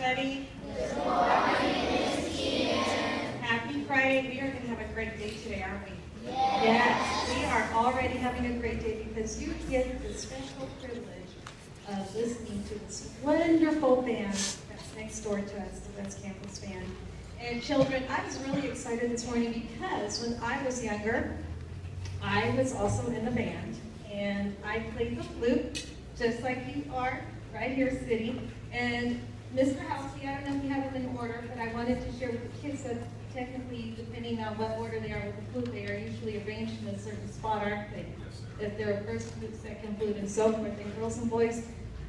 everybody. Good morning, Miss Ian. Happy Friday. We are going to have a great day today, aren't we? Yes. We are already having a great day because you get the special privilege of listening to this wonderful band that's next door to us, the West Campus Band. And children, I was really excited this morning because when I was younger, I was also in the band. And I played the flute, just like you are, right here sitting. And Mr. Housey, I don't know if you have them in order, but I wanted to share with the kids that technically, depending on what order they are with the flute, they are usually arranged in a certain spot, aren't they? If they're first flute, second flute, and so forth. And girls and boys,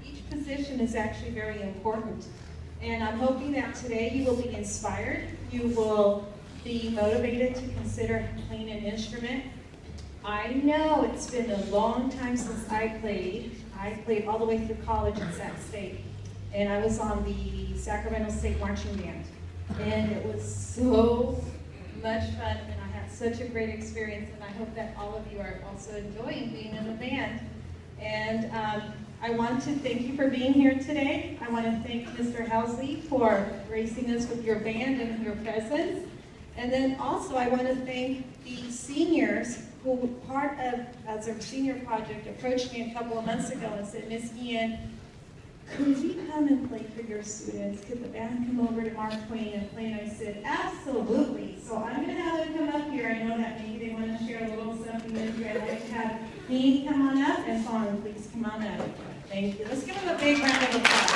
each position is actually very important. And I'm hoping that today you will be inspired. You will be motivated to consider playing an instrument. I know it's been a long time since I played. I played all the way through college at Sac State. And I was on the Sacramento State Marching Band. And it was so much fun, and I had such a great experience, and I hope that all of you are also enjoying being in the band. And I want to thank you for being here today. I want to thank Mr. Housley for gracing us with your band and your presence. And then also I want to thank the seniors who were part of, as a senior project, approached me a couple of months ago and said, Miss Ian, could you come and play for your students? Could the band come over to Mark Twain and play? And I said, absolutely. So I'm going to have them come up here. I know that maybe they want to share a little something with you. I'd like to have me come on up, and Fawn, please come on up. Thank you. Let's give them a big round of applause.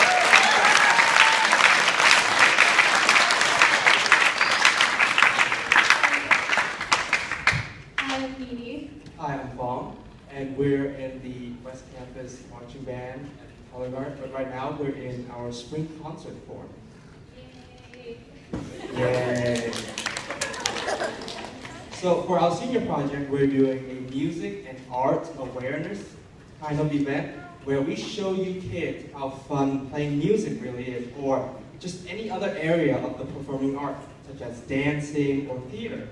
Hi, I'm Edie. Hi, I'm Fawn, and we're in the West Campus Marching Band. But right now we're in our spring concert form. Yay! Yay! So for our senior project, we're doing a music and art awareness kind of event where we show you kids how fun playing music really is, or just any other area of the performing arts, such as dancing or theater.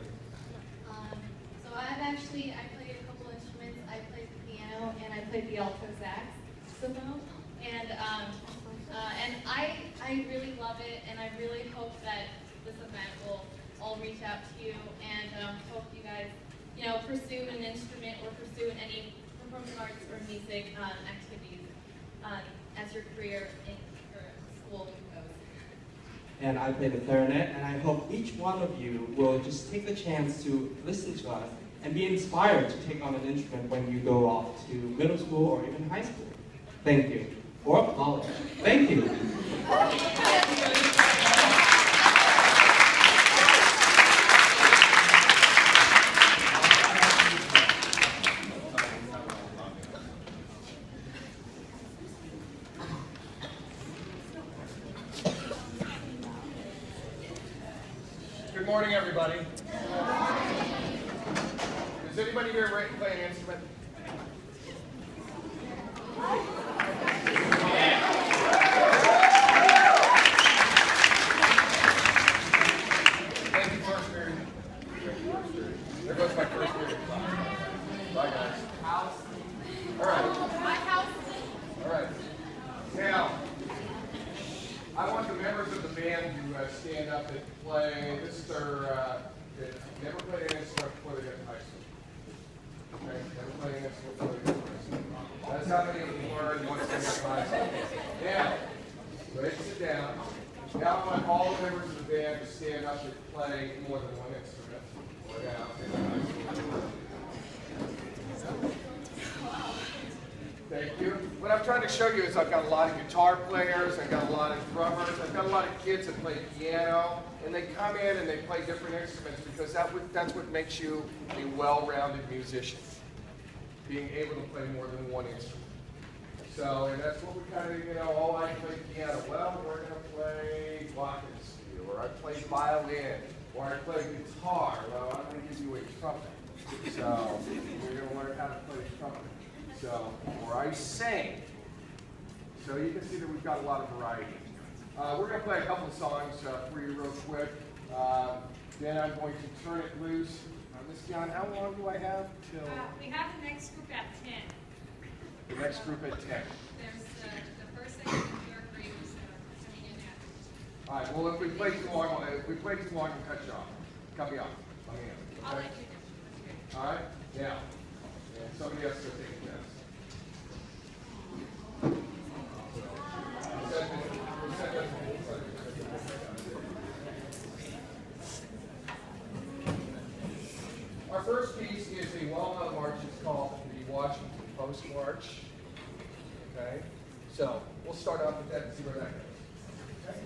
So I played a couple instruments. I played the piano and I played the alto saxophone. And I really love it, and I really hope that this event will all reach out to you, and hope you guys, pursue an instrument or pursue any performing arts or music activities as your career in your school goes. And I play the clarinet, and I hope each one of you will just take the chance to listen to us and be inspired to take on an instrument when you go off to middle school or even high school. Thank you. Or college. Thank you. Good morning, everybody. Is anybody here ready to play an instrument? There goes my first period. Bye, guys. All right. My house. All right. Now, I want the members of the band to stand up and play. This is their, they've never played an instrument before they get to high school. Okay? Never played an instrument before they get to high school. That's how many of them learn once they get to high school. Now, ready to sit down. Now I want all the members of the band to stand up and play more than one instrument. Thank you. What I'm trying to show you is I've got a lot of guitar players, I've got a lot of drummers, I've got a lot of kids that play piano, and they come in and they play different instruments because that's what makes you a well-rounded musician, being able to play more than one instrument. So, and that's what we kind of, I play piano. Well, we're going to play glockenspiel, or I play violin, or I play guitar. Well, I'm going to give you a trumpet. So, we're going to learn how to play trumpet. So, or I sing. So you can see that we've got a lot of variety. We're going to play a couple of songs for you real quick. Then I'm going to turn it loose. Miss John, how long do I have till? We have the next group at 10. The next group at 10. There's the first, second, and third graders that are coming in at All right, well, if we play too long, we'll cut you off. Cut me off. Let me in. I'll Okay? let you know. All right? Now, and somebody else to take a guess. Our first piece is a well-known march. It's called the Washington Post March. Okay? So, we'll start off with that and see where that goes. Okay?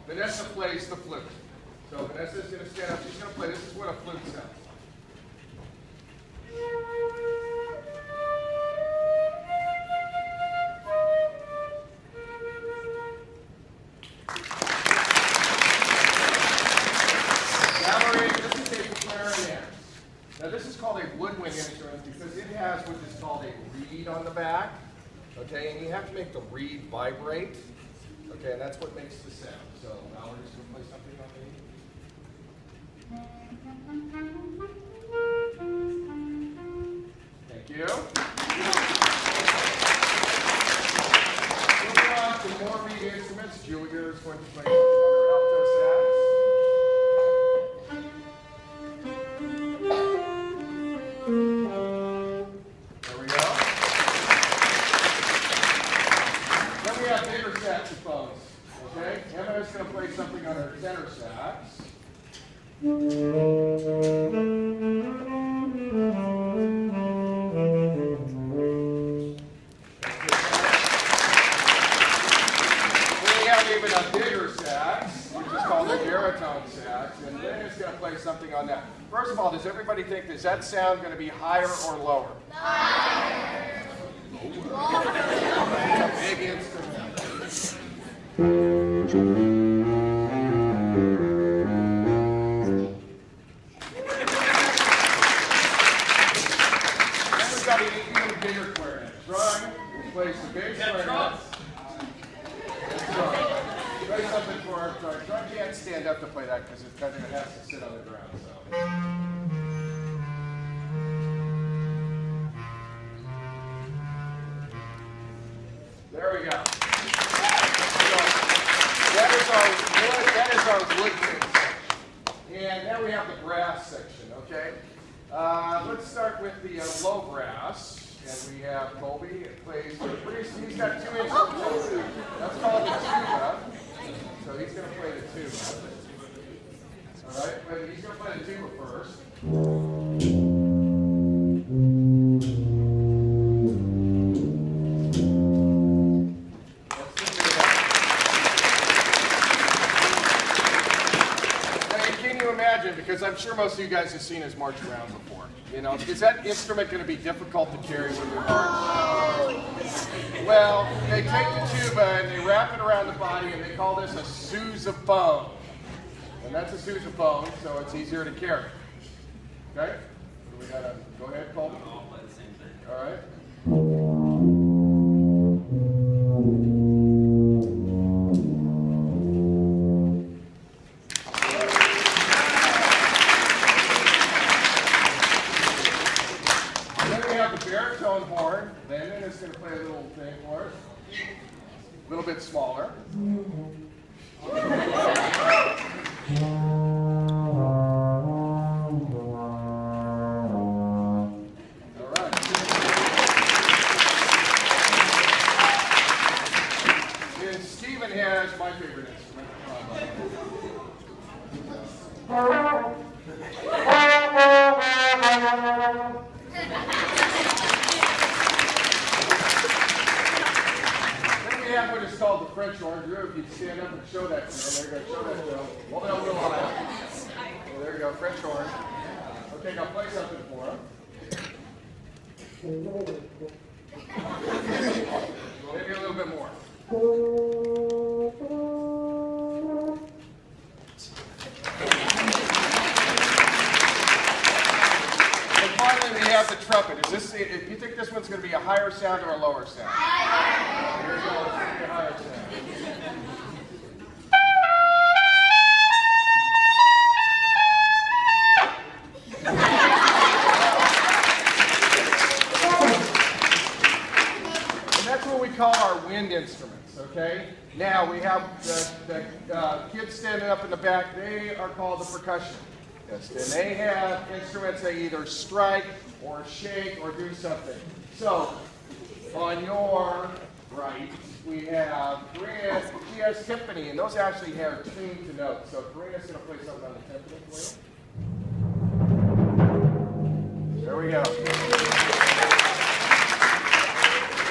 Vanessa plays the flute. So Vanessa's going to stand up. She's going to play. This is what a flute sounds. Now this is called a woodwind instrument because it has what is called a reed on the back. Okay, and you have to make the reed vibrate. Okay, and that's what makes the sound. So Valerie's going to play something on the reed. Thank you. Moving on to more reed instruments. Julia is going to play another alto sax. There we go. Then we have bigger saxophones. Okay? Emma's going to play something on her tenor sax. Even a bigger sax, which is called a baritone sax, and Lynn is going to play something on that. First of all, does everybody think, is that sound going to be higher or lower? Higher. It's a big instrument. we've got an even bigger clarinet. Drum plays the big clarinet. Play something for our drum. Drum can't stand up to play that because it kind of has to sit on the ground. So. There we go. So, that is our wood section. And now we have the brass section, okay? Let's start with the low brass. And we have Colby. It plays, he's got 2 instruments. That's called the tuba. So he's going to play the tuba. All right, but he's going to play the tuba first. Because I'm sure most of you guys have seen us march around before. You know, is that instrument going to be difficult to carry when we march? Well, they take the tuba and they wrap it around the body and they call this a sousaphone. And that's a sousaphone, so it's easier to carry. Okay? So we gotta go ahead, Colby. All right. Baritone horn. Landon is going to play a little thing for us. A little bit smaller. All right. And Stephen has my favorite instrument. We have what is called the French horn. Drew, if you'd stand up and show that to them. There you go, show that to them. Hold it up a little higher. Oh, there you go, French horn. Okay, now play something for them. Maybe a little bit more. And finally, we have the trumpet. Is this? You think this one's going to be a higher sound or a lower sound? Higher. Here we go. Let's take a higher sound. And that's what we call our wind instruments. Okay. Now we have the kids standing up in the back. They are called the percussion. And they have instruments that either strike or shake or do something. So, on your right, we have Karina. She has timpani, and those actually have tuned to notes. So Karina's going to play something on the timpani for you. There we go.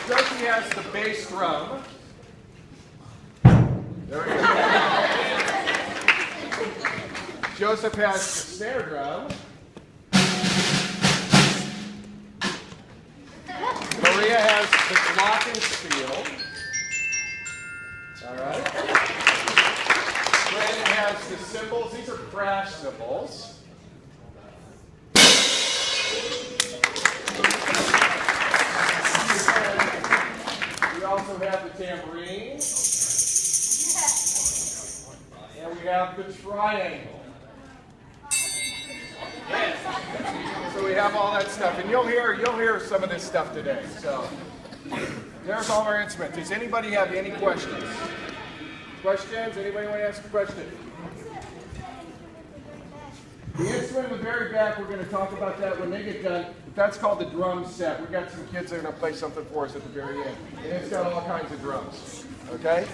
Josie has the bass drum. There we go. Joseph has the snare drum. Maria has the glockenspiel. All right. Brandon has the cymbals. These are crash cymbals. We also have the tambourine. And we have the triangle. So we have all that stuff, and you'll hear some of this stuff today. So there's all our instruments. Does anybody have any questions? Questions? Anybody want to ask a question? The instrument in the very back, we're going to talk about that when they get done. But that's called the drum set. We've got some kids that are going to play something for us at the very end, and it's got all kinds of drums. Okay?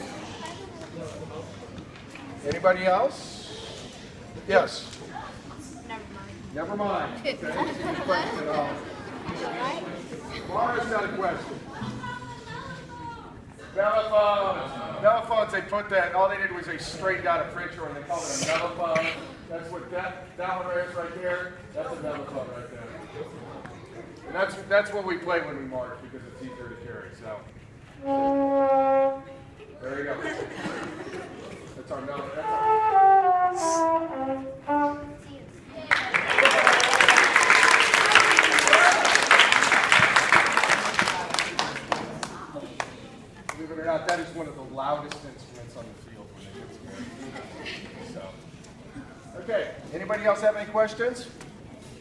Anybody else? Yes. Never mind. Okay. Any question at all? Mara's got a question. Mellophones. Mellophones, they put that, all they did was they straightened out a French horn, they called it a mellophone. That's what that one right is right there. That's a mellophone right there. And that's what we play when we march because it's easier to carry. So there you go. Believe it or not, that is one of the loudest instruments on the field when it gets going. So, okay. Anybody else have any questions?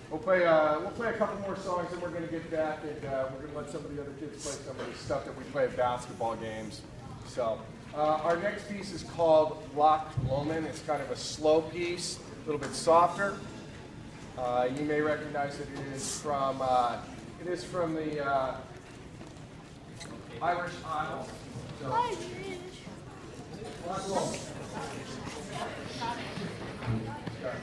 We'll play a couple more songs, and we're going to get back, and we're going to let some of the other kids play some of the stuff that we play at basketball games. So, our next piece is called Loch Lomond. It's kind of a slow piece, a little bit softer. You may recognize it is from the Irish Isles. So, Loch Lomond. Start.